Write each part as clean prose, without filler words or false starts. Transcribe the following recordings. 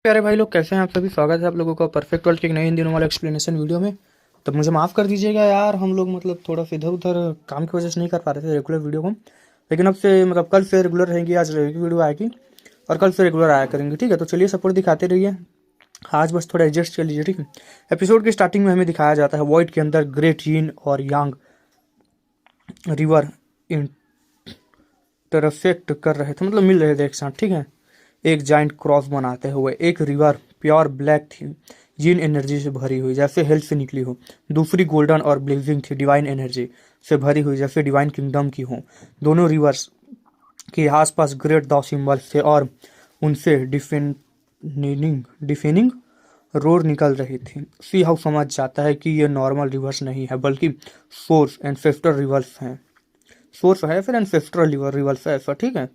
प्यारे भाई लोग, कैसे हैं आप सभी। स्वागत है आप लोगों का परफेक्ट वर्ल्ड के एक नए इन दिनों वाले एक्सप्लेनेशन वीडियो में। तब मुझे माफ़ कर दीजिएगा यार, हम लोग थोड़ा सा इधर उधर काम की वजह से नहीं कर पा रहे थे रेगुलर वीडियो को। लेकिन अब से कल से रेगुलर रहेंगी, आज रहेगी वीडियो आएगी और कल से रेगुलर आया करेंगे, ठीक है। तो चलिए सपोर्ट दिखाते रहिए, आज बस थोड़ा एडजस्ट कर लीजिए, ठीक है। एपिसोड की स्टार्टिंग में हमें दिखाया जाता है वॉइड के अंदर ग्रेट यिन और यांग रिवर इंटरसेक्ट कर रहे थे, मिल रहे थे एक साथ, ठीक है। एक जाइंट क्रॉस बनाते हुए। एक रिवर प्योर ब्लैक थी, जीन एनर्जी से भरी हुई जैसे हेल्थ से निकली हो। दूसरी गोल्डन और ब्लेजिंग थी, डिवाइन एनर्जी से भरी हुई जैसे डिवाइन किंगडम की हो। दोनों रिवर्स के आसपास ग्रेट दाव सिंबल्स थे और उनसे डिफेनिंग रोड निकल रही थी। सी हाउ समझ जाता है कि ये नॉर्मल रिवर्स नहीं है, बल्कि सोर्स एंसेस्टर रिवर्स हैं। सोर्स है फिर एंसेस्ट्रल रिवर्स है, ऐसा, ठीक है।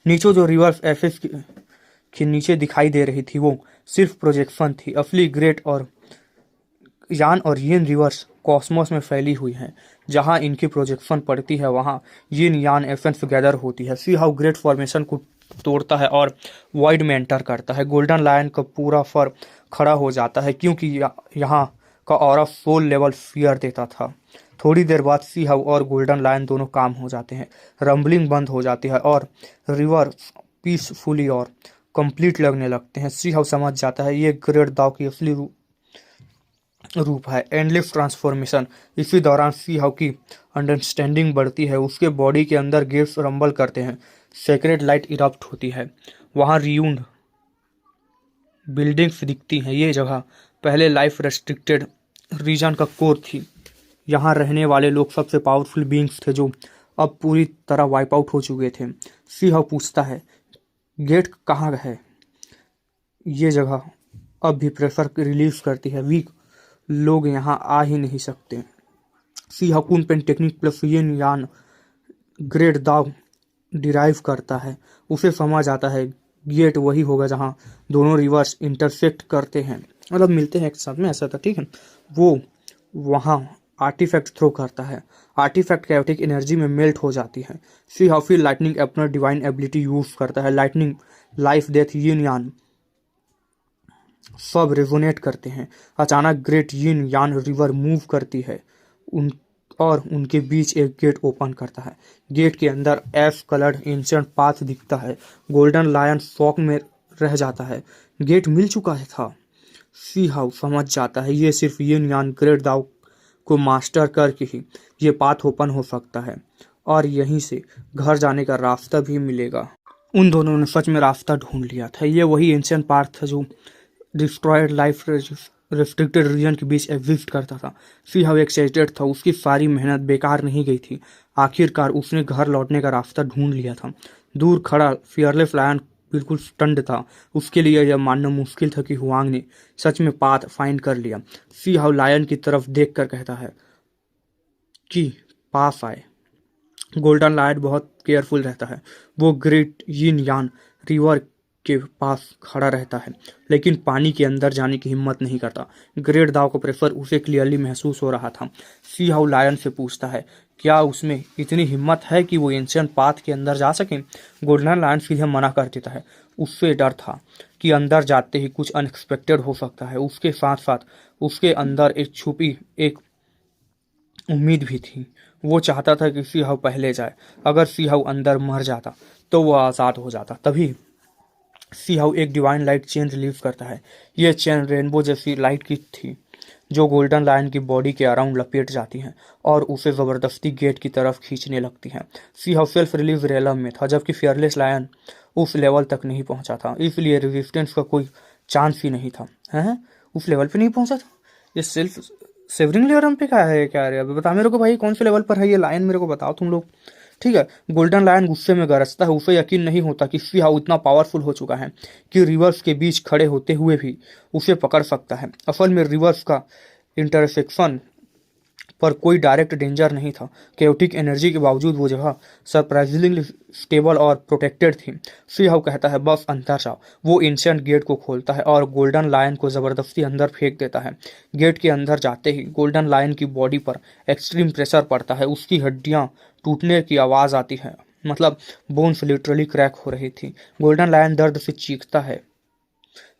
नीचे जो रिवर्स एफएस के नीचे दिखाई दे रही थी वो सिर्फ प्रोजेक्शन थी। असली ग्रेट और यान और यिन रिवर्स कॉस्मोस में फैली हुई हैं। जहां इनकी प्रोजेक्शन पड़ती है वहां यिन यान एसेंस गैदर होती है। सी हाउ ग्रेट फॉर्मेशन को तोड़ता है और वॉइड में एंटर करता है। गोल्डन लायन का पूरा फर खड़ा हो जाता है क्योंकि यहाँ का ऑरा सोल लेवल फियर देता था। थोड़ी देर बाद सी हाउ और गोल्डन लायन दोनों काम हो जाते हैं। रंबलिंग बंद हो जाती है और रिवर पीसफुली और कंप्लीट लगने लगते हैं। सी हाउ समझ जाता है ये ग्रेट दाव की असली रूप है, एंडलेस ट्रांसफॉर्मेशन। इसी दौरान सी हाउ की अंडरस्टैंडिंग बढ़ती है। उसके बॉडी के अंदर गेट्स रंबल करते हैं, सेक्रेट लाइट इरप्ट होती है। वहाँ रियून्ड बिल्डिंग्स दिखती हैं। ये जगह पहले लाइफ रेस्ट्रिक्टेड रीजन का कोर थी। यहाँ रहने वाले लोग सबसे पावरफुल बीइंग्स थे जो अब पूरी तरह वाइप आउट हो चुके थे। सी हाउ पूछता है गेट कहाँ है। ये जगह अब भी प्रेशर रिलीज करती है, वीक लोग यहाँ आ ही नहीं सकते। सी हाउ कून पेन technique plus yin yang great दाव डिराइव करता है। उसे समझ आता है गेट वही होगा जहाँ दोनों रिवर्स इंटरसेक्ट करते हैं, मिलते हैं एक साथ में, ऐसा था, ठीक है। वो वहाँ आर्टिफैक्ट थ्रो करता है। आर्टिफैक्ट कैयोटिक एनर्जी में मेल्ट हो जाती है। सी हाउ फिर लाइटनिंग अपना डिवाइन एबिलिटी यूज करता है। लाइटनिंग, लाइफ, डेथ, यिन यान सब रेजोनेट करते हैं। अचानक ग्रेट यिन यान रिवर मूव करती है उन और उनके बीच एक गेट ओपन करता है। गेट के अंदर एश कलर्ड एंशिएंट पाथ दिखता है। गोल्डन लायन शॉक में रह जाता है। गेट मिल चुका है था। सी हाउ समझ जाता है ये सिर्फ यिन यान ग्रेट दाव को मास्टर करके ही ये पाथ ओपन हो सकता है और यहीं से घर जाने का रास्ता भी मिलेगा। उन दोनों ने सच में रास्ता ढूंढ लिया था। ये वही एंशिएंट पाथ था जो डिस्ट्रॉयड लाइफ रेस्ट्रिक्टेड रीजन के बीच एग्जिस्ट करता था। सी हाउ एक्साइटेड था, उसकी सारी मेहनत बेकार नहीं गई थी। आखिरकार उसने घर लौटने का रास्ता ढूंढ लिया था। दूर खड़ा फियरलेस लायन बिल्कुल स्टंड था। उसके लिए यह मानना मुश्किल था कि हुआंग ने सच में पाथ फाइंड कर लिया। सी हाउ लायन की तरफ देख कर कहता है कि पास आए। गोल्डन लायन बहुत केयरफुल रहता है। वो ग्रेट यिन यान रिवर के पास खड़ा रहता है लेकिन पानी के अंदर जाने की हिम्मत नहीं करता। ग्रेट दाव का प्रेशर उसे क्लियरली महसूस हो रहा था। सी हाउ लायन से पूछता है क्या उसमें इतनी हिम्मत है कि वो एंशिएंट पाथ के अंदर जा सके। गोल्डन लायन सीधे मना कर देता है। उससे डर था कि अंदर जाते ही कुछ अनएक्सपेक्टेड हो सकता है। उसके साथ साथ उसके अंदर एक छुपी एक उम्मीद भी थी। वो चाहता था कि सी हाउ पहले जाए। अगर सी हाउ अंदर मर जाता तो वो आज़ाद हो जाता। तभी सी हाउ एक डिवाइन लाइट चेन रिलीव करता है। यह चेन रेनबो जैसी लाइट की थी जो गोल्डन लायन की बॉडी के अराउंड लपेट जाती हैं और उसे ज़बरदस्ती गेट की तरफ खींचने लगती हैं। सी हाउ सेल्फ रिलीज रेलम में था जबकि फियरलेस लायन उस लेवल तक नहीं पहुंचा था, इसलिए रेजिस्टेंस का कोई चांस ही नहीं था। हैं, उस लेवल पे नहीं पहुंचा था। ये सेल्फ सेवरिंग लेवल पे क्या है, क्या है अभी बता मेरे को भाई, कौन से लेवल पर है ये लायन, मेरे को बताओ तुम लोग, ठीक है। गोल्डन लायन गुस्से में गरजता है। उसे यकीन नहीं होता कि सी हाउ इतना पावरफुल हो चुका है कि रिवर्स के बीच खड़े होते हुए भी उसे पकड़ सकता है। असल में रिवर्स का इंटरसेक्शन पर कोई डायरेक्ट डेंजर नहीं था। केओटिक एनर्जी के बावजूद वो जगह सरप्राइजिंगली स्टेबल और प्रोटेक्टेड थी। सी हाउ कहता है बस अंदर जाओ। वो एंशिएंट गेट को खोलता है और गोल्डन लायन को ज़बरदस्ती अंदर फेंक देता है। गेट के अंदर जाते ही गोल्डन लायन की बॉडी पर एक्सट्रीम प्रेशर पड़ता है। उसकी हड्डियाँ टूटने की आवाज़ आती है, बोन्स लिटरली क्रैक हो रही थी। गोल्डन लायन दर्द से चीखता है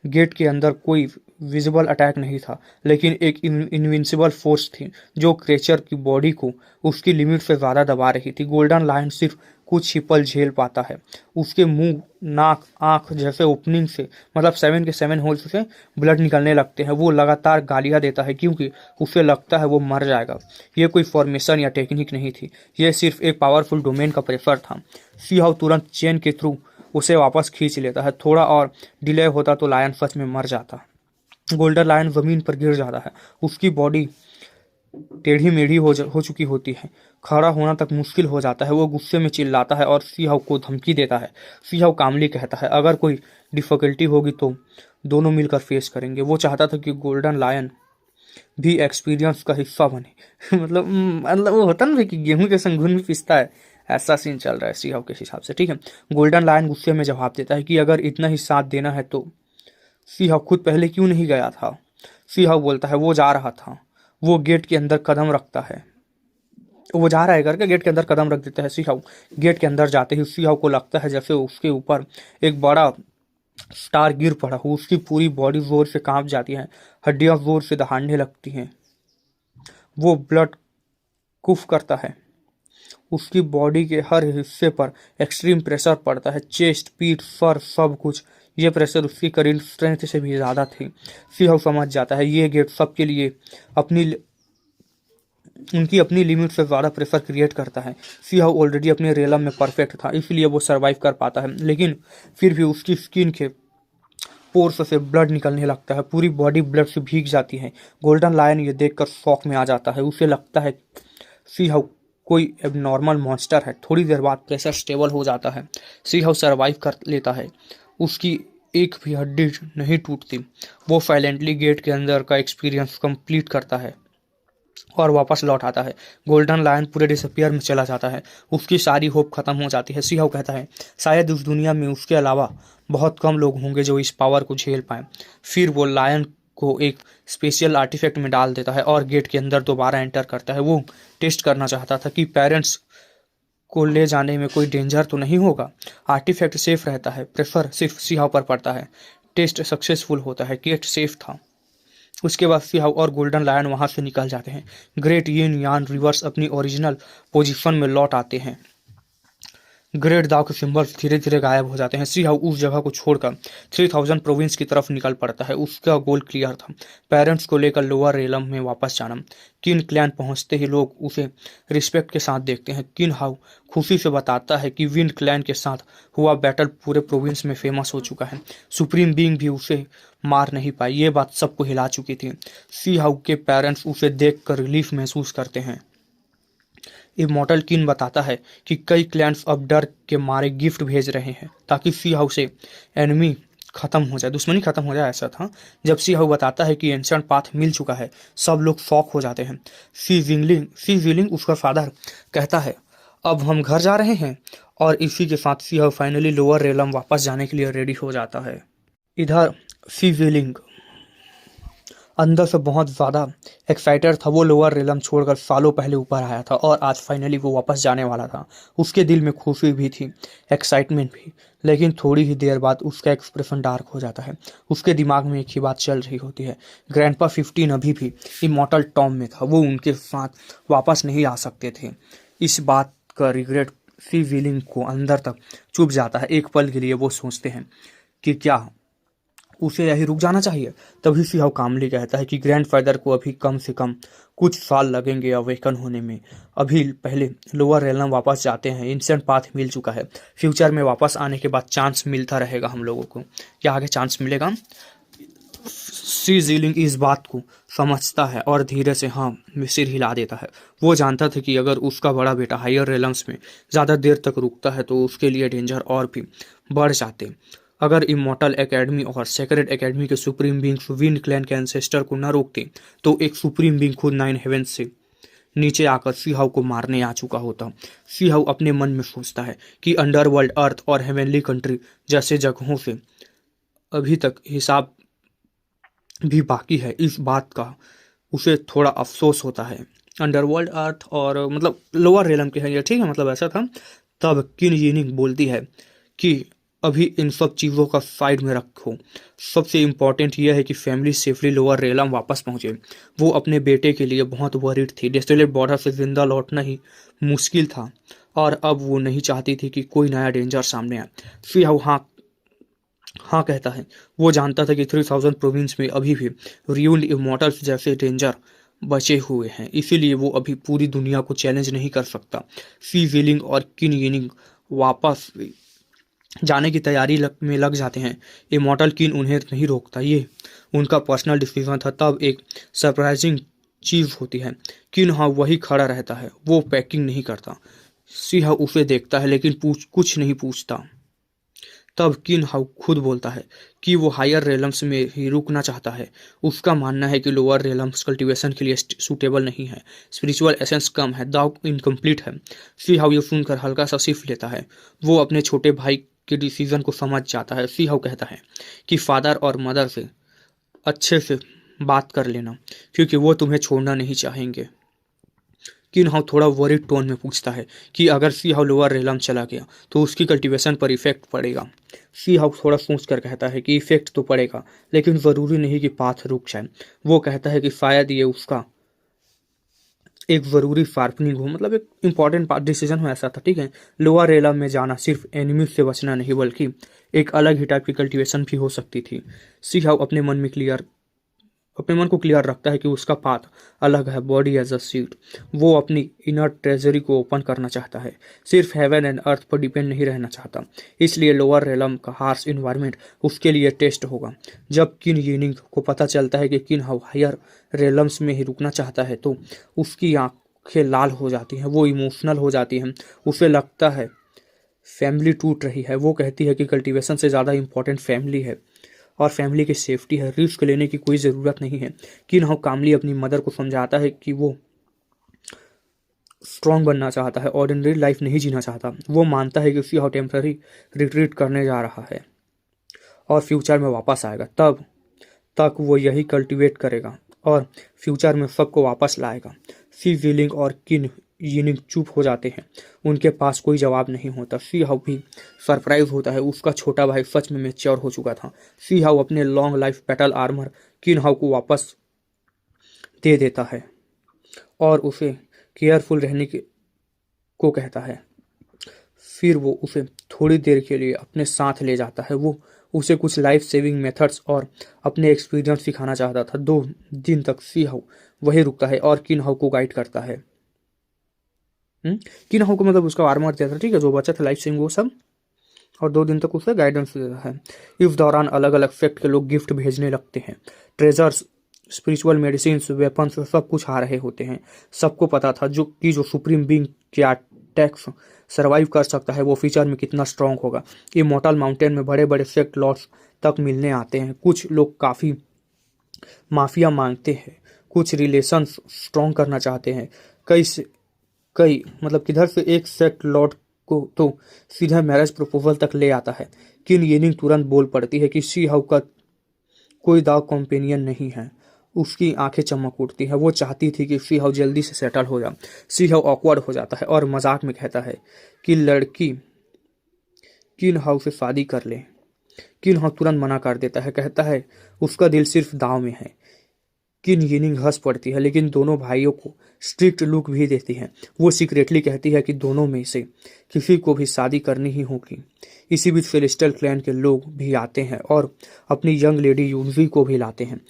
गेट के अंदर कोई विजिबल अटैक नहीं था, लेकिन एक इनविंसिबल फोर्स थी जो क्रेचर की बॉडी को उसकी लिमिट से ज़्यादा दबा रही थी। गोल्डन लायन सिर्फ कुछ ही पल झेल पाता है। उसके मुंह, नाक, आंख जैसे ओपनिंग से, मतलब 7 के 7 होल्स से ब्लड निकलने लगते हैं। वो लगातार गालियां देता है क्योंकि उसे लगता है वो मर जाएगा। ये कोई फॉर्मेशन या टेक्निक नहीं थी, यह सिर्फ एक पावरफुल डोमेन का प्रेशर था। सी हाउ तुरंत चेन के थ्रू उसे वापस खींच लेता है। थोड़ा और डिले होता तो लायन सच में मर जाता। गोल्डन लायन जमीन पर गिर जाता है। उसकी बॉडी टेढ़ी मेढ़ी हो चुकी होती है। खड़ा होना तक मुश्किल हो जाता है। वो गुस्से में चिल्लाता है और सी हाउ को धमकी देता है। सी हाउ कामली कहता है, अगर कोई डिफिकल्टी होगी तो दोनों मिलकर फेस करेंगे। वो चाहता था कि गोल्डन लायन भी एक्सपीरियंस का हिस्सा बने। मतलब वो होता ना कि गेहूं के संग घुन भी पिसता है, ऐसा सीन चल रहा है सी हाउ के हिसाब से। ठीक है, गोल्डन लायन गुस्से में जवाब देता है कि अगर इतना ही साथ देना है तो सी हाउ खुद पहले क्यों नहीं गया था। सी हाउ बोलता है, वो जा रहा था। वो गेट के अंदर कदम रखता है। वो जा रहा है करके गेट के अंदर कदम रख देता है सी हाउ। गेट के अंदर जाते ही सी हाउ को लगता है जैसे उसके ऊपर एक बड़ा स्टार गिर पड़ा हो। उसकी पूरी बॉडी जोर से कांप जाती है, हड्डियां जोर से दहाड़ने लगती हैं। वो ब्लड कुफ करता है। उसकी बॉडी के हर हिस्से पर एक्सट्रीम प्रेशर पड़ता है, चेस्ट, पीठ, सर, सब कुछ। ये प्रेशर उसकी करील स्ट्रेंथ से भी ज़्यादा थी। सी हाउ समझ जाता है ये गेट सबके लिए उनकी अपनी लिमिट से ज़्यादा प्रेशर क्रिएट करता है। सी हाउ ऑलरेडी अपने रेलम में परफेक्ट था, इसलिए वो सरवाइव कर पाता है, लेकिन फिर भी उसकी स्किन के पोर्स से ब्लड निकलने लगता है। पूरी बॉडी ब्लड से भीग जाती है। गोल्डन लायन ये देखकर शॉक में आ जाता है। उसे लगता है सी हाउ कोई एबनॉर्मल मॉन्स्टर है। थोड़ी देर बाद प्रेशर स्टेबल हो जाता है। सी हाउ सर्वाइव कर लेता है। उसकी एक भी हड्डी नहीं टूटती। वो साइलेंटली गेट के अंदर का एक्सपीरियंस कंप्लीट करता है और वापस लौट आता है। गोल्डन लायन पूरे डिसअपियर में चला जाता है। उसकी सारी होप खत्म हो जाती है। सी हाउ कहता है, शायद उस दुनिया में उसके अलावा बहुत कम लोग होंगे जो इस पावर को झेल पाएं। फिर वो लायन को एक स्पेशल आर्टिफैक्ट में डाल देता है और गेट के अंदर दोबारा एंटर करता है। वो टेस्ट करना चाहता था कि पेरेंट्स को ले जाने में कोई डेंजर तो नहीं होगा। आर्टिफैक्ट सेफ रहता है, प्रेशर सिर्फ सी हाउ पर पड़ता है। टेस्ट सक्सेसफुल होता है, गेट सेफ था। उसके बाद सी हाउ और गोल्डन लायन वहां से निकल जाते हैं। ग्रेट यिन यान रिवर्स अपनी ओरिजिनल पोजीशन में लौट आते हैं। ग्रेट दाव के सिंबल्स धीरे धीरे गायब हो जाते हैं। सी हाउ उस जगह को छोड़कर 3000 प्रोविंस की तरफ निकल पड़ता है। उसका गोल क्लियर था, पेरेंट्स को लेकर लोअर रेलम में वापस जाना। किन क्लैन पहुंचते ही लोग उसे रिस्पेक्ट के साथ देखते हैं। किन हाउ खुशी से बताता है कि विंड क्लैन के साथ हुआ बैटल पूरे प्रोविंस में फेमस हो चुका है। सुप्रीम बीइंग भी उसे मार नहीं पाई। ये बात सबको हिला चुकी थी। सी हाउ के पेरेंट्स उसे देखकर रिलीफ महसूस करते हैं। इमॉर्टल किन बताता है कि कई क्लैंस अब डर के मारे गिफ्ट भेज रहे हैं ताकि सी हाउ से एनिमी खत्म हो जाए, दुश्मनी खत्म हो जाए। ऐसा था। जब सी हाउ बताता है कि एंशिएंट पाथ मिल चुका है, सब लोग शॉक हो जाते हैं। सी विलिंग उसका फादर कहता है, अब हम घर जा रहे हैं, और इसी के साथ सी हाउ फाइनली लोअर रेलम वापस जाने के लिए रेडी हो जाता है। इधर सी विलिंग अंदर से बहुत ज़्यादा एक्साइटेड था। वो लोअर रेलम छोड़कर सालों पहले ऊपर आया था और आज फाइनली वो वापस जाने वाला था। उसके दिल में खुशी भी थी, एक्साइटमेंट भी, लेकिन थोड़ी ही देर बाद उसका एक्सप्रेशन डार्क हो जाता है। उसके दिमाग में एक ही बात चल रही होती है, ग्रैंडपा 15 अभी भी इमॉर्टल टॉम में था। वो उनके साथ वापस नहीं आ सकते थे। इस बात का रिग्रेट सी विलिंग को अंदर तक चुभ जाता है। एक पल के लिए वो सोचते हैं कि क्या उसे यही रुक जाना चाहिए। तभी सी हाउ कामली कहता है कि ग्रैंडफादर को अभी कम से कम कुछ साल लगेंगे अवेकन होने में। अभी पहले लोअर रेलम वापस जाते हैं। इंस्टेंट पाथ मिल चुका है। फ्यूचर में वापस आने के बाद चांस मिलता रहेगा हम लोगों को। क्या आगे चांस मिलेगा? सी जीलिंग इस बात को समझता है और धीरे से हाँ में सिर हिला देता है। वो जानता था कि अगर उसका बड़ा बेटा हायर रेलम्स में ज़्यादा देर तक रुकता है तो उसके लिए डेंजर और भी बढ़ जाते। अगर इमॉर्टल एकेडमी और सेक्रेट एकेडमी के सुप्रीम बीइंग्स विंड क्लैन के एंसेस्टर को न रोकते तो एक सुप्रीम बीइंग खुद 9 हेवेंस से नीचे आकर सी हाउ को मारने आ चुका होता। सी हाउ अपने मन में सोचता है कि अंडरवर्ल्ड, अर्थ और हेवनली कंट्री जैसे जगहों से अभी तक हिसाब भी बाकी है। इस बात का उसे थोड़ा अफसोस होता है। अंडरवर्ल्ड, अर्थ और मतलब लोअर रेलम के हैं ये, ठीक है, मतलब ऐसा था। तब किन यिनिंग बोलती है कि अभी इन सब चीज़ों का साइड में रखो। सबसे इम्पोर्टेंट यह है कि फैमिली सेफली लोअर रेलम वापस पहुंचे। वो अपने बेटे के लिए बहुत वरीड थी। डेस्टिलेट बॉर्डर से जिंदा लौटना ही मुश्किल था और अब वो नहीं चाहती थी कि कोई नया डेंजर सामने आए। सियाहू हाँ कहता है। वो जानता था कि 3000 प्रोविंस में अभी भी रियूल्ड इमॉर्टल्स जैसे डेंजर बचे हुए हैं, इसीलिए वो अभी पूरी दुनिया को चैलेंज नहीं कर सकता। सी विलिंग और किन यिनिंग वापस जाने की तैयारी में लग जाते हैं। इमॉर्टल किन उन्हें नहीं रोकता, ये उनका पर्सनल डिसीजन था। तब एक सरप्राइजिंग चीज़ होती है। किन हाँ वही खड़ा रहता है, वो पैकिंग नहीं करता। सिंह उसे देखता है लेकिन कुछ नहीं पूछता। तब किन हाउ खुद बोलता है कि वो हायर रेलम्स में ही रुकना चाहता है। उसका मानना है कि लोअर रेलम्स कल्टीवेशन के लिए सूटेबल नहीं है, स्पिरिचुअल एसेंस कम है, दाव इनकम्प्लीट है। सी हाउ ये सुनकर हल्का सा सिर्फ लेता है। वो अपने छोटे भाई के डिसीजन को समझ जाता है। सी हाउ कहता है कि फादर और मदर से अच्छे से बात कर लेना, क्योंकि वो तुम्हें छोड़ना नहीं चाहेंगे। किन हाउ थोड़ा वरीड टोन में पूछता है कि अगर सी हाउ लोअर रेलम चला गया तो उसकी कल्टीवेशन पर इफेक्ट पड़ेगा। सी हाउ थोड़ा सोच कर कहता है कि इफेक्ट तो पड़ेगा, लेकिन ज़रूरी नहीं कि पाथ रुक जाए। वो कहता है कि शायद ये उसका एक ज़रूरी शार्पनिंग हो, मतलब एक इंपॉर्टेंट डिसीजन हो। ऐसा था, ठीक है। लोअर रेलम में जाना सिर्फ एनिमीज से बचना नहीं, बल्कि एक अलग ही टाइप की कल्टीवेशन भी हो सकती थी। सी हाउ अपने मन को क्लियर रखता है कि उसका पाथ अलग है, बॉडी एज अ सीट। वो अपनी इनर ट्रेजरी को ओपन करना चाहता है, सिर्फ हेवन एंड अर्थ पर डिपेंड नहीं रहना चाहता। इसलिए लोअर रेलम का हार्श इन्वायरमेंट उसके लिए टेस्ट होगा। जब किन यिनिंग को पता चलता है कि किन हायर रेलम्स में ही रुकना चाहता है तो उसकी आंखें लाल हो जाती हैं, वो इमोशनल हो जाती हैं। उसे लगता है फैमिली टूट रही है। वो कहती है कि कल्टीवेशन से ज़्यादा इंपॉर्टेंट फैमिली है और फैमिली की सेफ्टी है। रिस्क लेने की कोई ज़रूरत नहीं है। किन हाउ कामली अपनी मदर को समझाता है कि वो स्ट्रांग बनना चाहता है, ऑर्डिनरी लाइफ नहीं जीना चाहता। वो मानता है कि सी हाउ टेम्पररी रिट्रीट करने जा रहा है और फ्यूचर में वापस आएगा। तब तक वो यही कल्टीवेट करेगा और फ्यूचर में सबको वापस लाएगा। सी विलिंग और किन यिनिंग चुप हो जाते हैं। उनके पास कोई जवाब नहीं होता। सी हाउ भी सरप्राइज होता है। उसका छोटा भाई सच में मैच्योर हो चुका था। सी हाउ अपने लॉन्ग लाइफ बैटल आर्मर किन हाउ को वापस दे देता है और उसे केयरफुल रहने को कहता है। फिर वो उसे थोड़ी देर के लिए अपने साथ ले जाता है। वो उसे कुछ लाइफ सेविंग मेथड्स और अपने एक्सपीरियंस सिखाना चाहता था। 2 दिन तक सी हाउ वही रुकता है और किन हाउ को गाइड करता है। किन हाउ को मतलब उसका आर्मर देता है, ठीक है, जो बचा था लाइफ सेविंग वो सब, और 2 दिन तक उसे गाइडेंस देता है। इस दौरान अलग अलग सेक्ट के लोग गिफ्ट भेजने लगते हैं। ट्रेजर्स, स्पिरिचुअल मेडिसिन, वेपन्स, सब कुछ आ रहे होते हैं। सबको पता था जो सुप्रीम बीइंग क्या टैक्स सर्वाइव कर सकता है, वो फ्यूचर में कितना स्ट्रांग होगा। इमॉर्टल माउंटेन में बड़े बड़े सेक्ट लॉर्ड्स तक मिलने आते हैं। कुछ लोग काफ़ी माफिया मांगते हैं, कुछ रिलेशंस स्ट्रांग करना चाहते हैं। कई मतलब किधर से एक सेक्ट लॉर्ड को तो सीधा मैरिज प्रपोजल तक ले आता है। किन येनिंग तुरंत बोल पड़ती है कि सी हाउ का कोई दाव कॉम्पेनियन नहीं है। उसकी आंखें चमक उठती है। वो चाहती थी कि सी हाउ जल्दी से सेटल हो जाए। सी हाउ ऑकवर्ड हो जाता है और मजाक में कहता है कि लड़की किन हाउ से शादी कर ले। किन हाउ तुरंत मना कर देता है, कहता है उसका दिल सिर्फ दाव में है। किन यिनिंग हंस पड़ती है लेकिन दोनों भाइयों को स्ट्रिक्ट लुक भी देती है। वो सीक्रेटली कहती है कि दोनों में से किसी को भी शादी करनी ही होगी। इसी बीच सेलेस्टियल क्लैन के लोग भी आते हैं और अपनी यंग लेडी यूनजी को भी लाते हैं।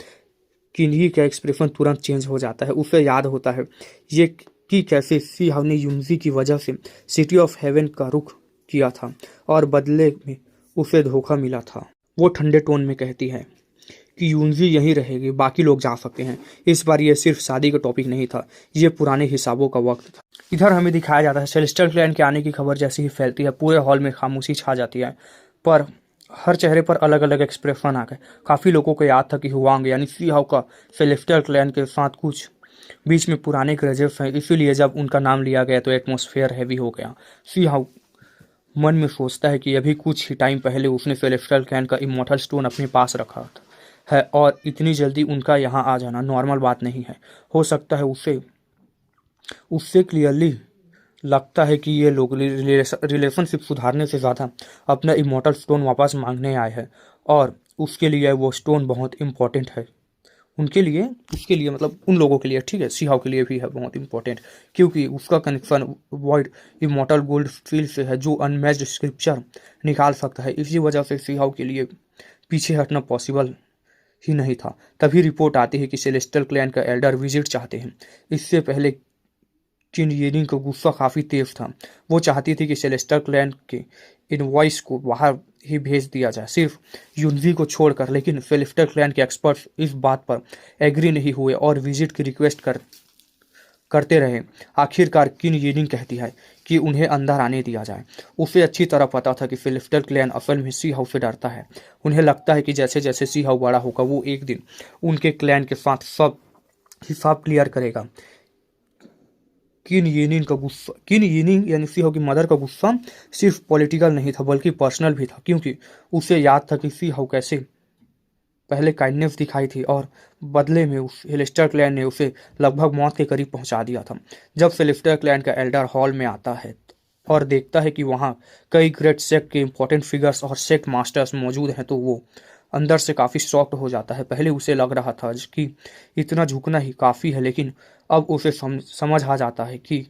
किन्ही का एक्सप्रेशन तुरंत चेंज हो जाता है। उसे याद होता है ये कि कैसे सी हाउ ने यूनजी की वजह से सिटी ऑफ हेवन का रुख किया था और बदले में उसे धोखा मिला था। वो ठंडे टोन में कहती है कि यूनजी यहीं रहेगी, बाकी लोग जा सकते हैं। इस बार ये सिर्फ शादी का टॉपिक नहीं था, ये पुराने हिसाबों का वक्त था। इधर हमें दिखाया जाता है सेलेस्टियल क्लैन के आने की खबर जैसे ही फैलती है पूरे हॉल में खामोशी छा जाती है, पर हर चेहरे पर अलग अलग एक्सप्रेशन आ गए। काफ़ी लोगों को याद था कि हुआंग यानी सी हाउ का सेलेस्टियल क्लैन के साथ कुछ बीच में पुराने ग्रजेस हैं, इसीलिए जब उनका नाम लिया गया तो एटमॉस्फेयर हैवी हो गया। सी हाउ मन में सोचता है कि अभी कुछ ही टाइम पहले उसने सेलेस्टियल क्लैन का इमॉर्टल स्टोन अपने पास रखा था है और इतनी जल्दी उनका यहाँ आ जाना नॉर्मल बात नहीं है। हो सकता है उससे क्लियरली लगता है कि ये लोग रिलेशनशिप सुधारने से ज़्यादा अपना इमॉर्टल स्टोन वापस मांगने आए हैं, और उसके लिए वो स्टोन बहुत इम्पोर्टेंट है उनके लिए, उसके लिए मतलब उन लोगों के लिए, ठीक है, सीहाव के लिए भी है बहुत इंपॉर्टेंट, क्योंकि उसका connection void immortal gold field से है जो अनमैच्ड स्क्रिप्चर निकाल सकता है। इसी वजह से सीहाव के लिए पीछे हटना पॉसिबल ही नहीं था। तभी रिपोर्ट आती है कि सेलेस्टियल क्लैन का एल्डर विजिट चाहते हैं। इससे पहले किन येनिंग का गुस्सा काफ़ी तेज था। वो चाहती थी कि सेलेस्टियल क्लैन के इनवॉइस को बाहर ही भेज दिया जाए, सिर्फ युनवी को छोड़कर, लेकिन सेलेस्टियल क्लैन के एक्सपर्ट्स इस बात पर एग्री नहीं हुए और विजिट की रिक्वेस्ट करते रहे। आखिरकार किन येनिंग कहती है कि उन्हें अंदर आने दिया जाए। उसे अच्छी तरह पता था कि सेलेस्टियल क्लैन असल में सीहाव से डरता है। उन्हें लगता है कि जैसे जैसे सीहाव बड़ा होगा वो एक दिन उनके क्लैन के साथ सब हिसाब क्लियर करेगा। किन येनिंग यानी सीहाव की मदर का गुस्सा सिर्फ पॉलिटिकल नहीं था बल्कि पर्सनल भी था, क्योंकि उसे याद था कि सीहाव कैसे पहले काइंडनेस दिखाई थी और बदले में उस सेलेस्टियल क्लैन ने उसे लगभग मौत के करीब पहुंचा दिया था। जब सेलेस्टियल क्लैन का एल्डर हॉल में आता है और देखता है कि वहाँ कई ग्रेट सेक्ट के इंपॉर्टेंट फिगर्स और सेक्ट मास्टर्स मौजूद हैं, तो वो अंदर से काफ़ी शॉक्ड हो जाता है। पहले उसे लग रहा था कि इतना झुकना ही काफ़ी है, लेकिन अब उसे समझ आ जाता है कि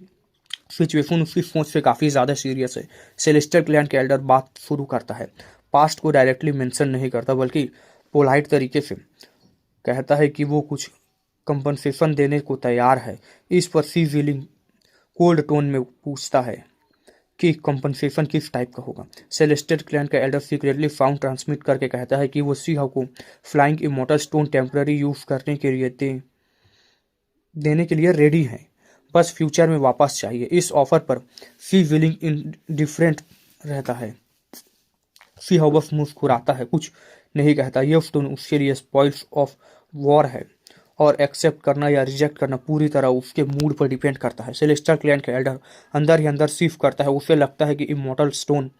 सिचुएशन उसकी सोच से काफ़ी ज़्यादा सीरियस है। सेलेस्टियल क्लैन के एल्डर बात शुरू करता है। पास्ट को डायरेक्टली मेंशन नहीं करता बल्कि पोलाइट तरीके से कहता है कि वो कुछ कंपनसेशन देने को तैयार है। इस पर सी विलिंग कोल्ड टोन में पूछता है कि कंपनसेशन किस टाइप का होगा। सेलेस्टियल क्लैन का एल्डर सीक्रेटली साउंड ट्रांसमिट करके कहता है कि वो सीहाव को flying immortal stone temporary use करने के लिए देने के लिए रेडी हैं, बस फ्यूचर में वापस चाहिए। इस ऑफर पर सी विलिंग इंडिफरेंट रहता है। सीहाव बस मुस्कुराता है, कुछ नहीं कहता। यह स्टोन उसके लिए स्पॉइल्स ऑफ वॉर है और एक्सेप्ट करना या रिजेक्ट करना पूरी तरह उसके मूड पर डिपेंड करता है। सेलेस्टियल क्लैन का एल्डर अंदर ही अंदर शिफ्ट करता है। उसे लगता है कि इमॉर्टल स्टोन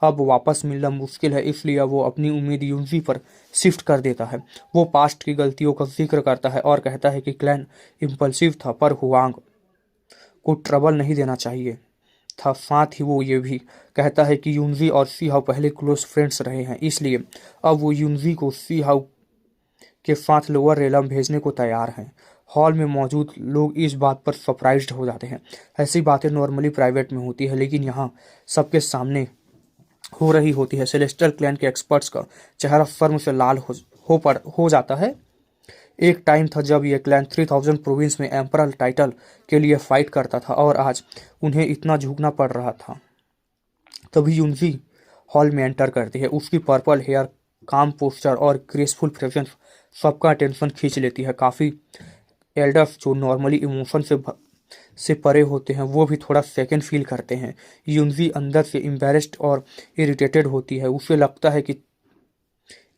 अब वापस मिलना मुश्किल है, इसलिए वो अपनी उम्मीद यूनवी पर शिफ्ट कर देता है। वो पास्ट की गलतियों का जिक्र करता है और कहता है कि क्लैन इम्पल्सिव था पर हुआंग को ट्रबल नहीं देना चाहिए था। साथ ही वो ये भी कहता है कि यूनवी और सीहाव पहले क्लोज फ्रेंड्स रहे हैं, इसलिए अब वो यूनवी को सीहाव के साथ लोअर रेलम भेजने को तैयार हैं। हॉल में मौजूद लोग इस बात पर सरप्राइज्ड हो जाते हैं। ऐसी बातें नॉर्मली प्राइवेट में होती है, लेकिन यहाँ सबके सामने हो रही होती है। सेलेस्टियल क्लैन के एक्सपर्ट्स का चेहरा शर्म से लाल हो जाता है। एक टाइम था जब यह क्लैन 3000 प्रोविंस में एम्परल टाइटल के लिए फाइट करता था और आज उन्हें इतना झुकना पड़ रहा था। तभी यूनवी हॉल में एंटर करती है। उसकी पर्पल हेयर, काम पोस्चर और ग्रेसफुल प्रेजेंस सबका अटेंशन खींच लेती है। काफ़ी एल्डर्स जो नॉर्मली इमोशन से परे होते हैं वो भी थोड़ा सेकंड फील करते हैं। यूनवी अंदर से एम्बैरेस्ड और इरिटेटेड होती है। उसे लगता है कि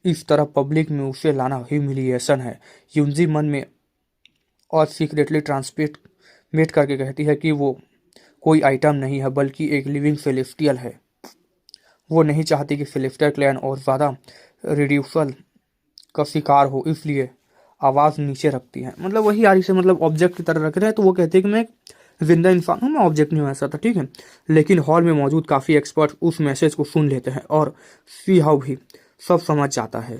इस तरह पब्लिक में उसे लाना ह्यूमिलिएशन है। यूनवी मन में और सीक्रेटली ट्रांसमिट करके कहती है कि वो कोई आइटम नहीं है बल्कि एक लिविंग सेलेस्टियल है। वो नहीं चाहती कि सेलेस्टियल क्लैन और ज़्यादा रिड्यूसल का शिकार हो, इसलिए आवाज़ नीचे रखती है। मतलब वही यारी से मतलब ऑब्जेक्ट की तरह रख रहे हैं, तो वो कहते हैं कि मैं एक जिंदा इंसान हूँ, मैं ऑब्जेक्ट नहीं हूँ, ऐसा था, ठीक है। लेकिन हॉल में मौजूद काफ़ी एक्सपर्ट उस मैसेज को सुन लेते हैं और सीहाव भी सब समझ जाता है।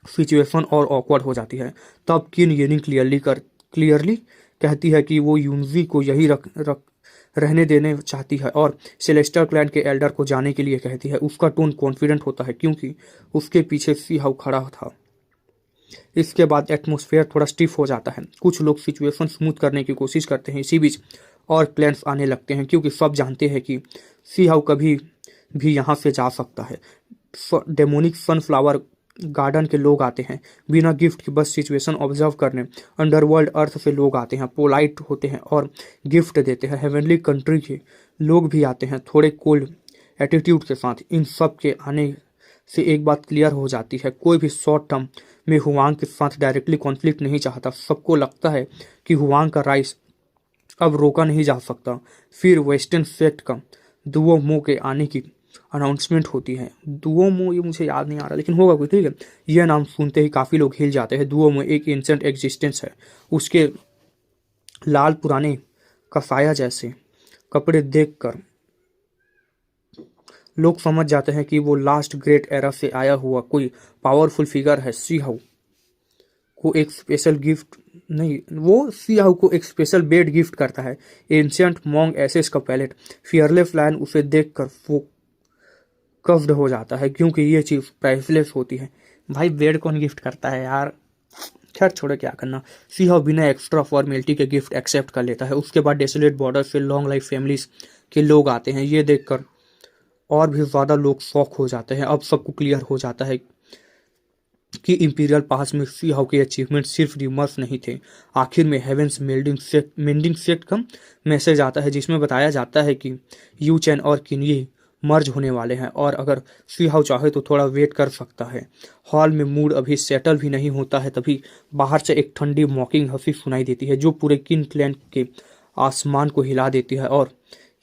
सिचुएशन और ऑकवर्ड हो जाती है। तब किन येनिंग क्लियरली कहती है कि वो यूनवी को यही रहने देने चाहती है और सेलेस्टियल क्लैन के एल्डर को जाने के लिए कहती है। उसका टोन कॉन्फिडेंट होता है क्योंकि उसके पीछे सीहाव खड़ा था। इसके बाद एटमॉस्फेयर थोड़ा स्टिफ हो जाता है। कुछ लोग सिचुएशन स्मूथ करने की कोशिश करते हैं। इसी बीच और क्लैंस आने लगते हैं क्योंकि सब जानते हैं कि सीहाव कभी भी यहाँ से जा सकता है। डेमोनिक सनफ्लावर गार्डन के लोग आते हैं बिना गिफ्ट के, बस सिचुएशन ऑब्जर्व करने। अंडरवर्ल्ड अर्थ से लोग आते हैं, पोलाइट होते हैं और गिफ्ट देते हैं। हेवनली कंट्री के लोग भी आते हैं थोड़े कोल्ड एटीट्यूड के साथ। इन सब के आने से एक बात क्लियर हो जाती है, कोई भी शॉर्ट टर्म में हुआंग के साथ डायरेक्टली कॉन्फ्लिक्ट नहीं चाहता। सबको लगता है कि हुआंग का राइस अब रोका नहीं जा सकता। फिर वेस्टर्न सेक्ट का दुओ मो के आने की अनाउंसमेंट होती है। दुओ मो, ये मुझे याद नहीं आ रहा लेकिन होगा कोई, ठीक है। यह नाम सुनते ही काफ़ी लोग हिल जाते हैं। दुओ मो एक एंशिएंट एग्जिस्टेंस है, उसके लाल पुराने कसाया जैसे कपड़े देखकर लोग समझ जाते हैं कि वो लास्ट ग्रेट एरा से आया हुआ कोई पावरफुल फिगर है। सी हाउ को एक स्पेशल गिफ्ट नहीं, वो सी हाउ को एक स्पेशल बेड गिफ्ट करता है। एंशियंट मॉन्ग एसेस का पैलेट। फियरलेस लायन उसे देखकर वो कफ्ड हो जाता है क्योंकि ये चीज़ प्राइसलेस होती है। भाई बेड कौन गिफ्ट करता है यार, खैर छोड़ो क्या करना। सी हाउ बिना एक्स्ट्रा फॉर्मेलिटी के गिफ्ट एक्सेप्ट कर लेता है। उसके बाद डेसोलेट बॉर्डर से लॉन्ग लाइफ फैमिलीज के लोग आते हैं। ये देखकर और भी ज़्यादा लोग शॉक हो जाते हैं। अब सबको क्लियर हो जाता है कि इंपीरियल पास में सी हाउ के अचीवमेंट सिर्फ रिमर्स नहीं थे। आखिर में हेवेंस मेंडिंग सेक्ट का मैसेज आता है जिसमें बताया जाता है कि यू चैन और किन्ये मर्ज होने वाले हैं और अगर सी हाउ चाहे तो थोड़ा वेट कर सकता है। हॉल में मूड अभी सेटल भी नहीं होता है, तभी बाहर से एक ठंडी मॉकिंग हंसी सुनाई देती है जो पूरे किन क्लैन के आसमान को हिला देती है और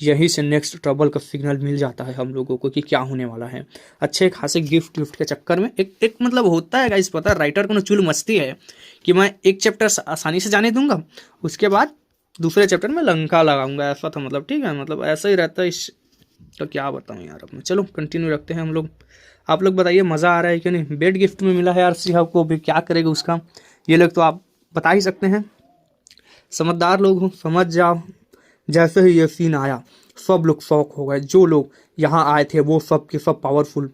यहीं से नेक्स्ट ट्रबल का सिग्नल मिल जाता है हम लोगों को कि क्या होने वाला है। अच्छे खासे गिफ्ट के चक्कर में एक मतलब होता है गाइस, पता है राइटर को ना चुल मचती है कि मैं एक चैप्टर आसानी से जाने दूंगा, उसके बाद दूसरे चैप्टर में लंका लगाऊंगा। ऐसा था मतलब, ठीक है, मतलब ऐसा ही रहता है इस, तो क्या बताऊं यार। अब चलो कंटिन्यू रखते हैं हम लोग। आप लोग बताइए मज़ा आ रहा है कि नहीं। बेड गिफ्ट में मिला है यार सी हाउ को, भी क्या करेगा उसका ये लोग तो आप बता ही सकते हैं। समझदार लोग हो, समझ जाओ। जैसे ही ये सीन आया सब लोग शॉक हो गए। जो लोग यहाँ आए थे वो सब के सब पावरफुल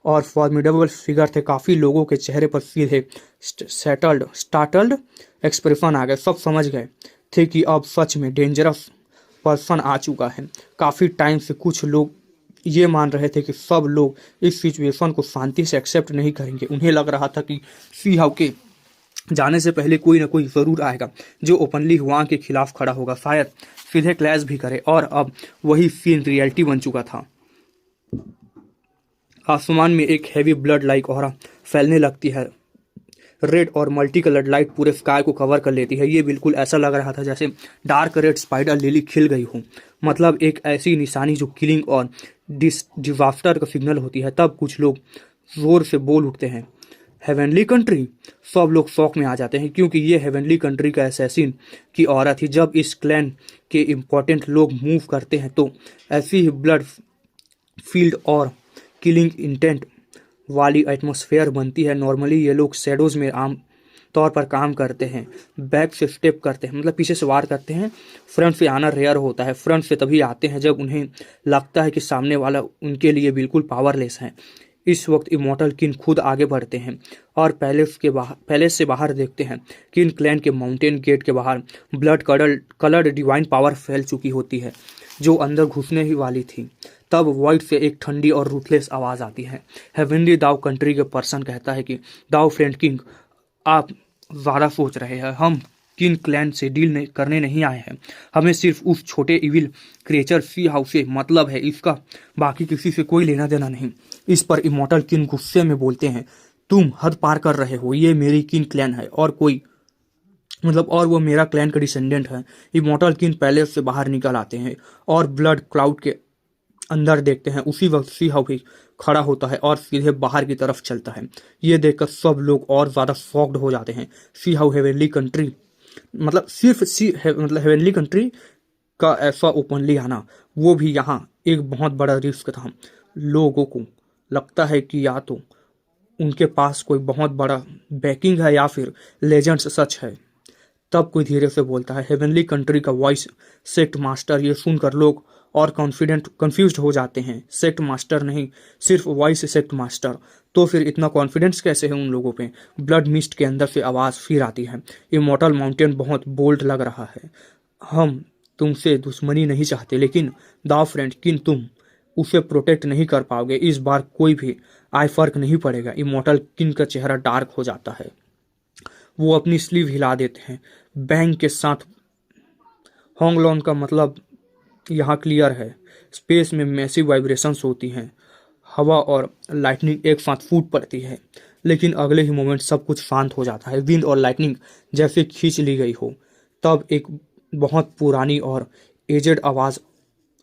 और फॉर्मिडेबल फिगर थे। काफ़ी लोगों के चेहरे पर सीधे स्टार्टल्ड एक्सप्रेशन आ गए। सब समझ गए थे कि अब सच में डेंजरस पर्सन आ चुका है। काफ़ी टाइम से कुछ लोग ये मान रहे थे कि सब लोग इस सिचुएशन को शांति से एक्सेप्ट नहीं करेंगे। उन्हें लग रहा था कि सी हाउ के जाने से पहले कोई ना कोई ज़रूर आएगा जो ओपनली हुआंग के खिलाफ खड़ा होगा, शायद सीधे क्लैश भी करे। और अब वही सीन रियलिटी बन चुका था। आसमान में एक हैवी ब्लड लाइक ऑरा फैलने लगती है। रेड और मल्टी कलर्ड लाइट पूरे स्काई को कवर कर लेती है। ये बिल्कुल ऐसा लग रहा था जैसे डार्क रेड स्पाइडर लिली खिल गई हो, मतलब एक ऐसी निशानी जो किलिंग और डिजास्टर का सिग्नल होती है। तब कुछ लोग जोर से बोल उठते हैं, हेवनली कंट्री। सब लोग शौक में आ जाते हैं क्योंकि ये हेवनली कंट्री का असैसिन की औरत थी। जब इस क्लैन के इम्पोर्टेंट लोग मूव करते हैं तो ऐसी ही ब्लड फील्ड और किलिंग इंटेंट वाली एटमॉस्फेयर बनती है। नॉर्मली ये लोग शेडोज में आम तौर पर काम करते हैं, बैक से स्टेप करते हैं, मतलब पीछे से वार करते हैं। फ्रंट से आना रेयर होता है। फ्रंट से तभी आते हैं जब उन्हें लगता है कि सामने वाला उनके लिए बिल्कुल पावरलेस है। इस वक्त इमॉर्टल किन खुद आगे बढ़ते हैं और पैलेस से बाहर देखते हैं। किन क्लैन के माउंटेन गेट के बाहर ब्लड कलर्ड डिवाइन पावर फैल चुकी होती है जो अंदर घुसने ही वाली थी। तब वॉइड से एक ठंडी और रूथलेस आवाज़ आती है। हेवनली दाव कंट्री के पर्सन कहता है कि दाव फ्रेंड किंग, आप ज़्यादा सोच रहे हैं। हम किन क्लैन से डील करने नहीं आए हैं। हमें सिर्फ उस छोटे इविल क्रिएचर सी हाउ से मतलब है, इसका बाकी किसी से कोई लेना देना नहीं। इस पर इमॉर्टल किन गुस्से में बोलते हैं, तुम हद पार कर रहे हो। ये मेरी किन क्लैन है और कोई मतलब और वो मेरा क्लैन का डिसेंडेंट है। इमॉर्टल किन पैलेस से बाहर निकल आते हैं और ब्लड क्लाउड के अंदर देखते हैं। उसी वक्त सी हाउ भी खड़ा होता है और सीधे बाहर की तरफ चलता है। ये देखकर सब लोग और ज़्यादा शॉक्ड हो जाते हैं। सी हाउ हेवनली कंट्री मतलब सिर्फ मतलब हेवनली कंट्री का ऐसा ओपनली आना, वो भी यहाँ एक बहुत बड़ा रिस्क था। लोगों को लगता है कि या तो उनके पास कोई बहुत बड़ा बैकिंग है या फिर लेजेंड्स सच है। तब कोई धीरे से बोलता है, हेवनली कंट्री का वॉइस सेक्ट मास्टर। ये सुनकर लोग और कंफ्यूज हो जाते हैं। सेक्ट मास्टर नहीं, सिर्फ वॉइस सेक्ट मास्टर। तो फिर इतना कॉन्फिडेंस कैसे है उन लोगों पे। ब्लड मिस्ट के अंदर से आवाज़ फिर आती है। इमॉर्टल माउंटेन बहुत बोल्ड लग रहा है। हम तुमसे दुश्मनी नहीं चाहते, लेकिन दाव फ्रेंड किन तुम उसे प्रोटेक्ट नहीं कर पाओगे। इस बार कोई भी आय फर्क नहीं पड़ेगा। इमॉर्टल किन का चेहरा डार्क हो जाता है। वो अपनी स्लीव हिला देते हैं बैंग के साथ। होंगलॉन का मतलब यहाँ क्लियर है। स्पेस में मैसिव वाइब्रेशंस होती हैं। हवा और लाइटनिंग एक साथ फूट पड़ती है, लेकिन अगले ही मोमेंट सब कुछ शांत हो जाता है। विंड और लाइटनिंग जैसे खींच ली गई हो। तब एक बहुत पुरानी और एजेड आवाज़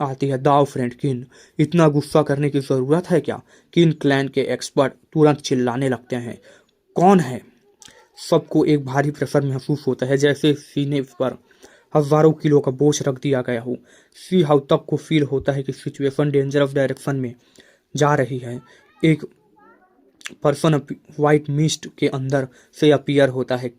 आती है, दाव फ्रेंड किन, इतना गुस्सा करने की ज़रूरत है क्या। किन क्लैन के एक्सपर्ट तुरंत चिल्लाने लगते हैं, कौन है। सबको एक भारी प्रेशर महसूस होता है, जैसे सीने पर हजारों किलो का बोझ रख दिया गया हो। सी हाउ तक को फील होता है कि सिचुएशन डेंजरस डायरेक्शन में जा रही है। एक पर्सन व्हाइट मिस्ट के अंदर से अपीयर होता है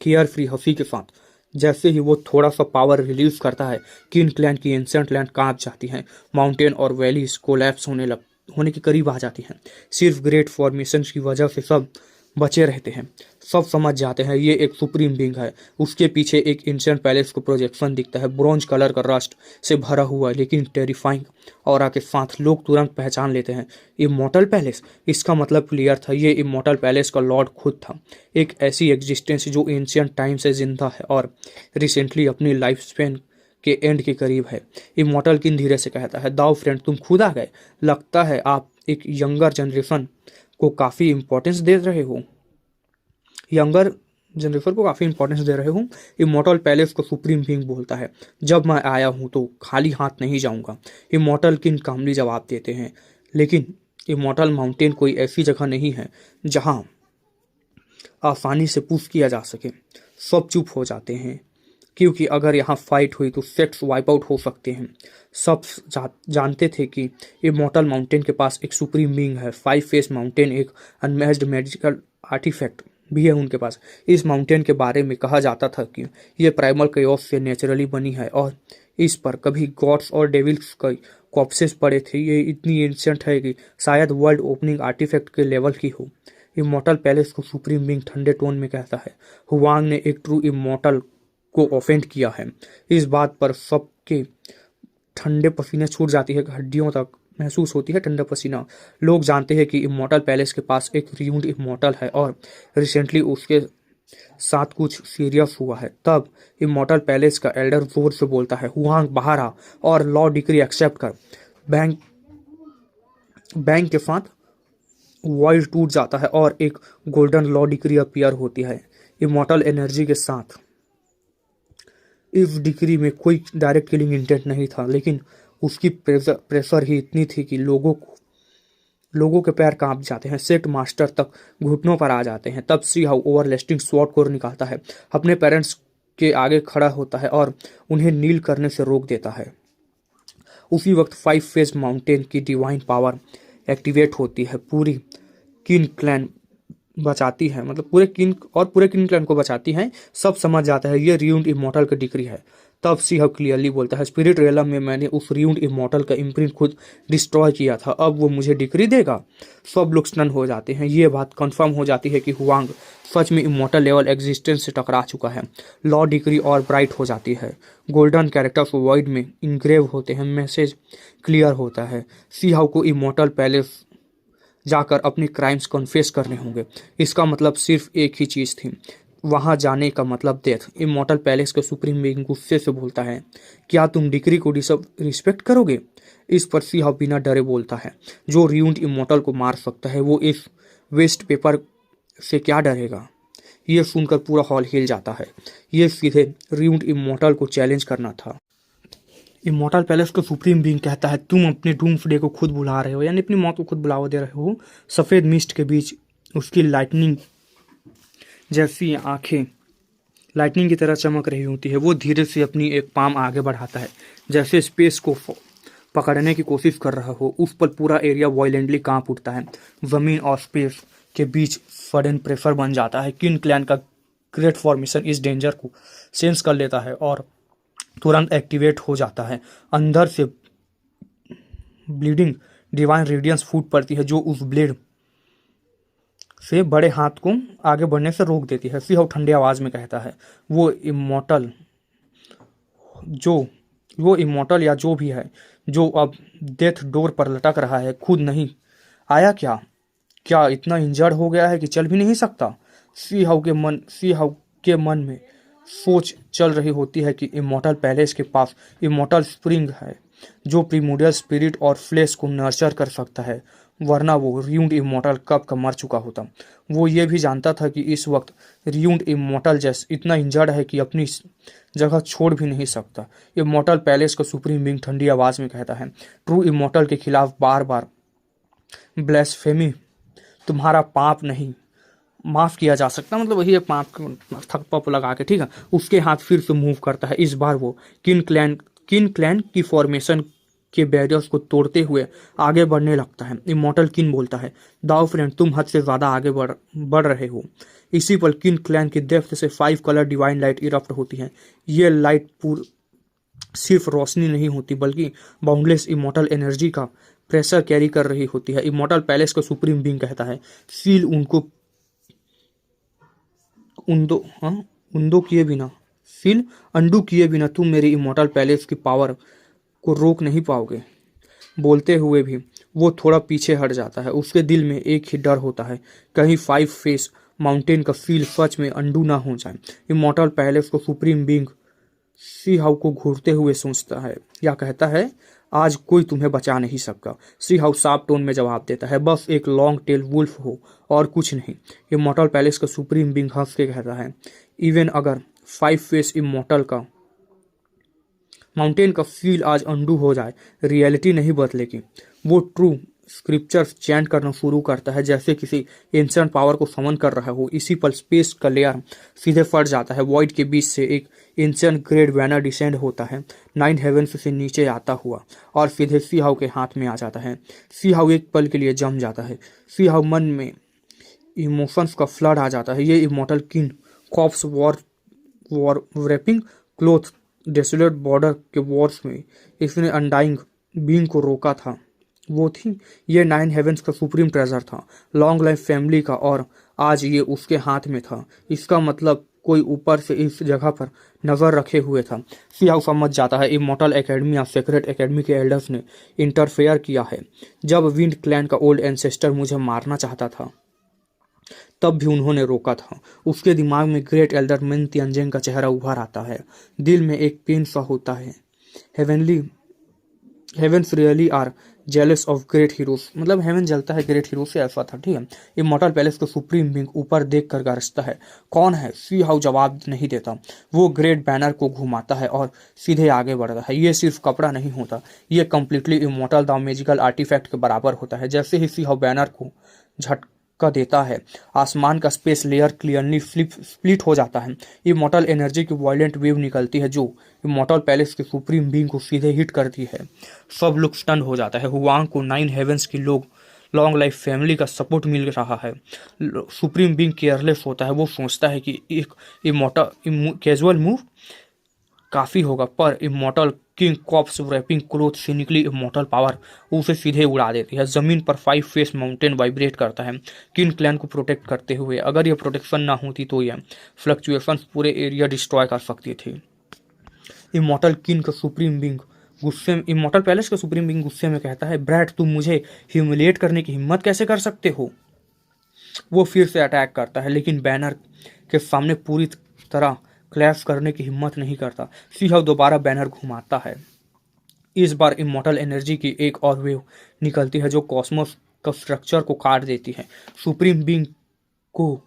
केयर फ्री हंसी के साथ। जैसे ही वो थोड़ा सा पावर रिलीज करता है, किन क्लैन की एंशिएंट लैंड कांप जाती है, माउंटेन और वैलीज कोलैप्स होने के करीब आ जाती हैं। सिर्फ ग्रेट फॉर्मेशन की वजह से सब बचे रहते हैं। सब समझ जाते हैं ये एक सुप्रीम बींग है। उसके पीछे एक एंशिएंट पैलेस को प्रोजेक्शन दिखता है, ब्रॉन्ज कलर का रस्ट से भरा हुआ लेकिन टेरिफाइंग ऑरा के साथ। लोग तुरंत पहचान लेते हैं इमॉर्टल पैलेस। इसका मतलब क्लियर था, ये इमॉर्टल पैलेस का लॉर्ड खुद था। एक ऐसी एग्जिस्टेंस जो एंशिएंट टाइम से जिंदा है और रिसेंटली अपनी लाइफ स्पेन के एंड के करीब है। इमॉर्टल किन धीरे से कहता है, दाओ फ्रेंड तुम खुद आ गए। लगता है आप एक यंगर जनरेशन को काफ़ी इंपॉर्टेंस दे रहे हो। इमॉर्टल पैलेस को सुप्रीम बीइंग बोलता है, जब मैं आया हूं तो खाली हाथ नहीं जाऊंगा। इमॉर्टल किन कामली जवाब देते हैं, लेकिन इमॉर्टल माउंटेन कोई ऐसी जगह नहीं है जहां आसानी से पुश किया जा सके। सब चुप हो जाते हैं क्योंकि अगर यहाँ फाइट हुई तो सेक्स वाइप आउट हो सकते हैं। सब जानते थे कि इमॉर्टल माउंटेन के पास एक सुप्रीम बीइंग है। 5 फेस माउंटेन एक अनमैच्ड मैजिकल आर्टिफैक्ट भी है उनके पास। इस माउंटेन के बारे में कहा जाता था कि ये प्राइमल केओस से नेचुरली बनी है और इस पर कभी गॉड्स और डेविल्स के कॉप्सेस पड़े थे। ये इतनी एंशिएंट है कि शायद वर्ल्ड ओपनिंग आर्टिफैक्ट के लेवल की हो। इमॉर्टल पैलेस को सुप्रीम बीइंग ठंडे टोन में कहता है, हुआंग ने एक ट्रू इमॉर्टल को ऑफेंड किया है। इस बात पर सबके ठंडे पसीने छूट जाती है, हड्डियों तक महसूस होती है ठंडा पसीना। लोग जानते हैं कि इमॉर्टल पैलेस के पास एक रियून्ड इमॉर्टल है और रिसेंटली उसके साथ कुछ सीरियस हुआ है। तब इमॉर्टल पैलेस का एल्डर जोर से बोलता है, हुआंग बाहर आ और लॉ डिक्री एक्सेप्ट कर। बैंक के साथ वॉइड टूट जाता है और एक गोल्डन लॉ डिक्री अपीयर होती है इमॉर्टल एनर्जी के साथ। इस डिक्री में कोई डायरेक्ट किलिंग इंटेंट नहीं था, लेकिन उसकी प्रेशर ही इतनी थी कि लोगों के पैर कांप जाते हैं। सेट मास्टर तक घुटनों पर आ जाते हैं। तब सी हाउ ओवरलास्टिंग स्वॉर्ड कोर निकालता है, अपने पेरेंट्स के आगे खड़ा होता है और उन्हें नील करने से रोक देता है। उसी वक्त 5 फेस माउंटेन की डिवाइन पावर एक्टिवेट होती है। पूरी किन क्लैन बचाती है, मतलब पूरे किन क्लैन को बचाती है। सब समझ जाता है ये रियून्ड इमॉर्टल का डिक्री है। तब सी हब क्लियरली बोलता है, स्पिरिट रियलम में मैंने उस रियून्ड इमॉर्टल का इम्प्रिंट खुद डिस्ट्रॉय किया था, अब वो मुझे डिक्री देगा। सब लोग स्टन हो जाते हैं। ये बात कंफर्म हो जाती है कि हुआंग सच में इमॉर्टल लेवल एग्जिस्टेंस से टकरा चुका है। लॉ डिक्री और ब्राइट हो जाती है। गोल्डन कैरेक्टर्स वॉइड में इंग्रेव होते हैं। मैसेज क्लियर होता है, सी हाउ को इमॉर्टल पैलेस जाकर अपनी क्राइम्स कन्फेस करने होंगे। इसका मतलब सिर्फ एक ही चीज़ थी, वहां जाने का मतलब डेथ। इमॉर्टल पैलेस के सुप्रीम बीइंग गुस्से से बोलता है, क्या तुम डिक्री को रिस्पेक्ट करोगे? इस पर सी हाउ बिना डरे बोलता है, जो रियून्ड इमॉर्टल को मार सकता है वो इस वेस्ट पेपर से क्या डरेगा। ये सुनकर पूरा हॉल हिल जाता है। ये सीधे रियून्ड इमॉर्टल को चैलेंज करना था। इमॉर्टल पैलेस का सुप्रीम बीइंग कहता है, तुम अपने डूम्सडे को खुद बुला रहे हो, यानी अपनी मौत को खुद बुलावा दे रहे हो। सफ़ेद मिस्ट के बीच उसकी लाइटनिंग जैसी आंखें लाइटनिंग की तरह चमक रही होती है। वो धीरे से अपनी एक पाम आगे बढ़ाता है, जैसे स्पेस को पकड़ने की कोशिश कर रहा हो। उस पर पूरा एरिया वायलेंटली कांप उठता है। ज़मीन और स्पेस के बीच सडन प्रेशर बन जाता है। किन क्लैन का ग्रेट फॉर्मेशन इस डेंजर को सेंस कर लेता है और तुरंत एक्टिवेट हो जाता है। अंदर से ब्लीडिंग डिवाइन रेडियंस फूट पड़ती है, जो उस ब्लेड से बड़े हाथ को आगे बढ़ने से रोक देती है। सी हाउ ठंडी आवाज में कहता है, वो इमॉर्टल या जो भी है, जो अब डेथ डोर पर लटक रहा है, खुद नहीं आया क्या इतना इंजर्ड हो गया है कि चल भी नहीं सकता? सी हाउ के मन में सोच चल रही होती है कि इमॉर्टल पैलेस के पास इमॉर्टल स्प्रिंग है, जो प्रीमोडियल स्पिरिट और फ्लेश को नर्चर कर सकता है, वरना वो रियून्ड इमॉर्टल कब का मर चुका होता। वो ये भी जानता था कि इस वक्त रियून्ड इमॉर्टल जैसे इतना इंजर्ड है कि अपनी जगह छोड़ भी नहीं सकता। इमॉर्टल पैलेस का सुप्रीम बीइंग ठंडी आवाज में कहता है, ट्रू इमॉर्टल के खिलाफ बार बार ब्लेसफेमी तुम्हारा पाप नहीं, माफ किया जा सकता, मतलब वही एक थप्पा लगा के, ठीक है। उसके हाथ फिर से मूव करता है। इस बार वो किन क्लैन की फॉर्मेशन के बैरियर्स को तोड़ते हुए आगे बढ़ने लगता है। इमॉर्टल किन बोलता है, दाओ फ्रेंड, तुम हद से ज्यादा आगे बढ़ रहे हो। इसी पल किन क्लैन की डेप्थ से 5 कलर डिवाइन लाइट इरप्ट होती है। ये लाइट सिर्फ रोशनी नहीं होती बल्कि बाउंडलेस इमॉर्टल एनर्जी का प्रेशर कैरी कर रही होती है। इमॉर्टल पैलेस का सुप्रीम बीइंग कहता है, सील उनको हाँ उंदो किए बिना सील अंडू किए बिना तुम मेरी इमॉर्टल पैलेस की पावर को रोक नहीं पाओगे। बोलते हुए भी वो थोड़ा पीछे हट जाता है। उसके दिल में एक ही डर होता है, कहीं 5 फेस माउंटेन का फील सच में अंडू ना हो जाए। इमॉर्टल पैलेस को सुप्रीम बीइंग सी हाउ को घूरते हुए सोचता है या कहता है, आज कोई तुम्हें बचा नहीं सकता। सी हाउ साफ टोन में जवाब देता है, बस एक लॉन्ग टेल वुल्फ हो और कुछ नहीं। इमॉर्टल पैलेस का सुप्रीम बीइंग हंस के कहता है, इवन अगर 5 फेस इमॉर्टल का माउंटेन का फील आज अंडू हो जाए, रियलिटी नहीं बदलेगी। वो ट्रू स्क्रिप्चर्स चैंट करना शुरू करता है जैसे किसी एंशिएंट पावर को समन कर रहा हो। इसी पर स्पेस का लेयर सीधे फट जाता है। वॉइड के बीच से एक एंशिएंट ग्रेड बैनर डिसेंड होता है 9 हेवेंस से नीचे आता हुआ और सीधे सी हाउ के हाथ में आ जाता है। सी हाउ एक पल के लिए जम जाता है। सी हाउ मन में इमोशंस का फ्लड आ जाता है। ये immortal king corpse war wrapping cloth desolate border के वॉर्स में इसने अनडाइंग बीइंग को रोका था। वो थी, ये 9 हेवेंस का सुप्रीम ट्रेजर था, लॉन्ग लाइफ फैमिली का, और आज ये उसके हाथ में था। इसका मतलब कोई ऊपर से इस जगह पर नजर रखे हुए था। सियाओ समझ जाता है, इमॉर्टल एकेडमी या सेक्रेट एकेडमी के एल्डर्स ने इंटरफेयर किया है। जब विंड क्लैन का ओल्ड एंसेस्टर मुझे मारना चाहता था तब भी उन्होंने रोका था। उसके दिमाग में ग्रेट एल्डर मिन तियांजिंग का चेहरा उभर आता है। दिल में एक पेन सा होता है। Heavens really are jealous of great heroes, मतलब हेवन जलता है ग्रेट हीरो से, ऐसा था, ठीक है। इमॉर्टल पैलेस का सुप्रीम बीइंग ऊपर देख कर गरजता है, कौन है? सी हाउ जवाब नहीं देता। वो ग्रेट बैनर को घुमाता है और सीधे आगे बढ़ता है। ये सिर्फ कपड़ा नहीं होता, ये completely immortal the magical artifact के बराबर होता है। जैसे ही सी हाउ बैनर को झटका देता है, आसमान का स्पेस लेयर क्लियरली स्प्लिट हो जाता है। इमॉर्टल एनर्जी की वायलेंट वेव निकलती है जो इमॉर्टल पैलेस के सुप्रीम बीइंग को सीधे हिट करती है। सब लोग स्टन हो जाता है। हुआंग को 9 हेवेंस की लॉन्ग लाइफ फैमिली का सपोर्ट मिल रहा है। सुप्रीम बीइंग केयरलेस होता है। वो सोचता है कि एक इमॉर्टल कैजुअल मूव काफ़ी होगा, पर immortal king corpse wrapping cloth से निकली इमॉर्टल पावर उसे सीधे उड़ा देती है। जमीन पर 5 फेस माउंटेन वाइब्रेट करता है किंग क्लैन को प्रोटेक्ट करते हुए। अगर यह प्रोटेक्शन ना होती तो यह फ्लक्चुएशन पूरे एरिया डिस्ट्रॉय कर सकती थी। इमॉर्टल किंग का सुप्रीम बीइंग गुस्से में इमॉर्टल पैलेस का सुप्रीम बीइंग गुस्से में कहता है, ब्रैड, तुम मुझे ह्यूमिलिएट करने की हिम्मत कैसे कर सकते हो? वो फिर से अटैक करता है लेकिन बैनर के सामने पूरी तरह क्लैश करने की हिम्मत नहीं करता। सी हाउ दोबारा बैनर घुमाता है। इस बार इमॉर्टल एनर्जी की एक और वेव निकलती है जो कॉस्मोस का स्ट्रक्चर को काट देती है। सुप्रीम बीइंग को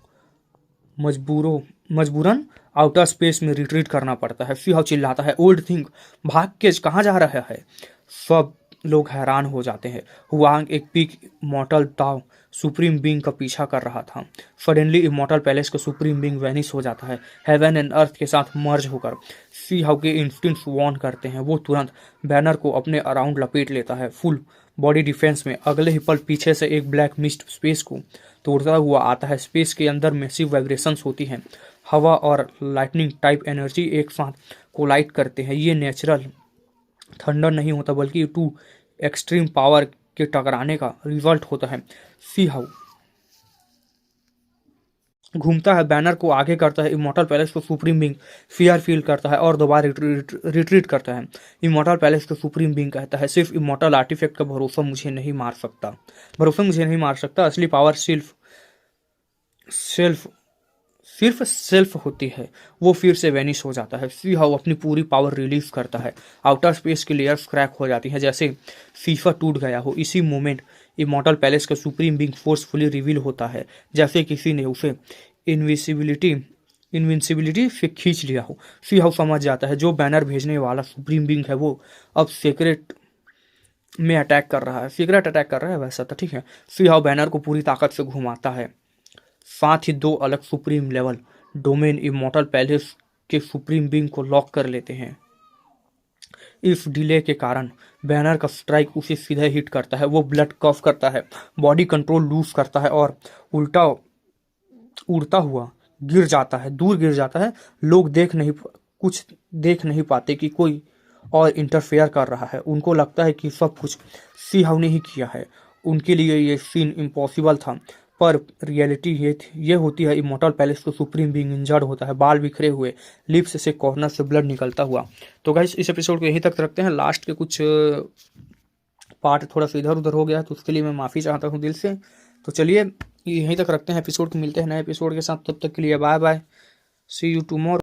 मजबूरन आउटर स्पेस में रिट्रीट करना पड़ता है। सी हाउ चिल्लाता है, ओल्ड थिंग, भाग के कहाँ जा रहा है? सब लोग हैरान हो जाते हैं। हुआंग एक पीक इमॉर्टल दाव सुप्रीम बीइंग का पीछा कर रहा था। सडनली इमॉर्टल पैलेस का सुप्रीम बीइंग वैनिश हो जाता है, हेवन एंड अर्थ के साथ मर्ज होकर। सी हाउ के इंस्टिंक्ट्स वार्न करते हैं। वो तुरंत बैनर को अपने अराउंड लपेट लेता है, फुल बॉडी डिफेंस में। अगले ही पल पीछे से एक ब्लैक मिस्ट स्पेस को तोड़ता हुआ आता है। स्पेस के अंदर मैसिव वाइब्रेशंस होती हैं। हवा और लाइटनिंग टाइप एनर्जी एक साथ कोलाइड करते हैं। ये नेचुरल थंडर नहीं होता बल्कि टू एक्सट्रीम पावर के टकराने का रिजल्ट होता है। सी हाउ घूमता है, बैनर को आगे करता है। इमॉर्टल पैलेस को सुप्रीम बीइंग फियर फील करता है और दोबारा रिट्रीट करता है। इमॉर्टल पैलेस को सुप्रीम बीइंग कहता है, सिर्फ इमॉर्टल आर्टिफैक्ट का भरोसा मुझे नहीं मार सकता। असली पावर सिर्फ सेल्फ होती है। वो फिर से वैनिश हो जाता है। सी हाउ अपनी पूरी पावर रिलीज करता है। आउटर स्पेस की लेयर्स क्रैक हो जाती हैं जैसे फीफा टूट गया हो। इसी मोमेंट इमॉर्टल पैलेस का सुप्रीम बीइंग फोर्सफुली रिवील होता है जैसे किसी ने उसे इनविंसिबिलिटी से खींच लिया हो। सी हाउ समझ जाता है जो बैनर भेजने वाला सुप्रीम बीइंग है वो अब सीक्रेट अटैक कर रहा है वैसा था, ठीक है। सी हाउ बैनर को पूरी ताकत से घुमाता है। साथ ही 2 अलग supreme level domain immortal palace के सुप्रीम बींग को लॉक कर लेते हैं। इस डिले के कारण बैनर का स्ट्राइक उसे सीधे हिट करता है, वो ब्लड कफ करता है, बॉडी कंट्रोल लूज करता है और उल्टा उड़ता हुआ गिर जाता है, दूर गिर जाता है। लोग कुछ देख नहीं पाते कि कोई और इंटरफेयर कर रहा है। उनको लगता है कि सब कुछ सीहाव ने ही किया है। उनके लिए ये सीन इम्पॉसिबल था, पर रियलिटी ये होती है। इमॉर्टल पैलेस को सुप्रीम बीइंग इंजर्ड होता है, बाल बिखरे हुए, लिप्स से कॉर्नर से ब्लड निकलता हुआ। तो गाइस इस एपिसोड को यहीं तक रखते हैं। लास्ट के कुछ पार्ट थोड़ा सा इधर उधर हो गया, तो उसके लिए मैं माफ़ी चाहता हूँ दिल से। तो चलिए यहीं तक रखते हैं एपिसोड को, मिलते हैं नए एपिसोड के साथ। तब तक के लिए bye bye, see you tomorrow.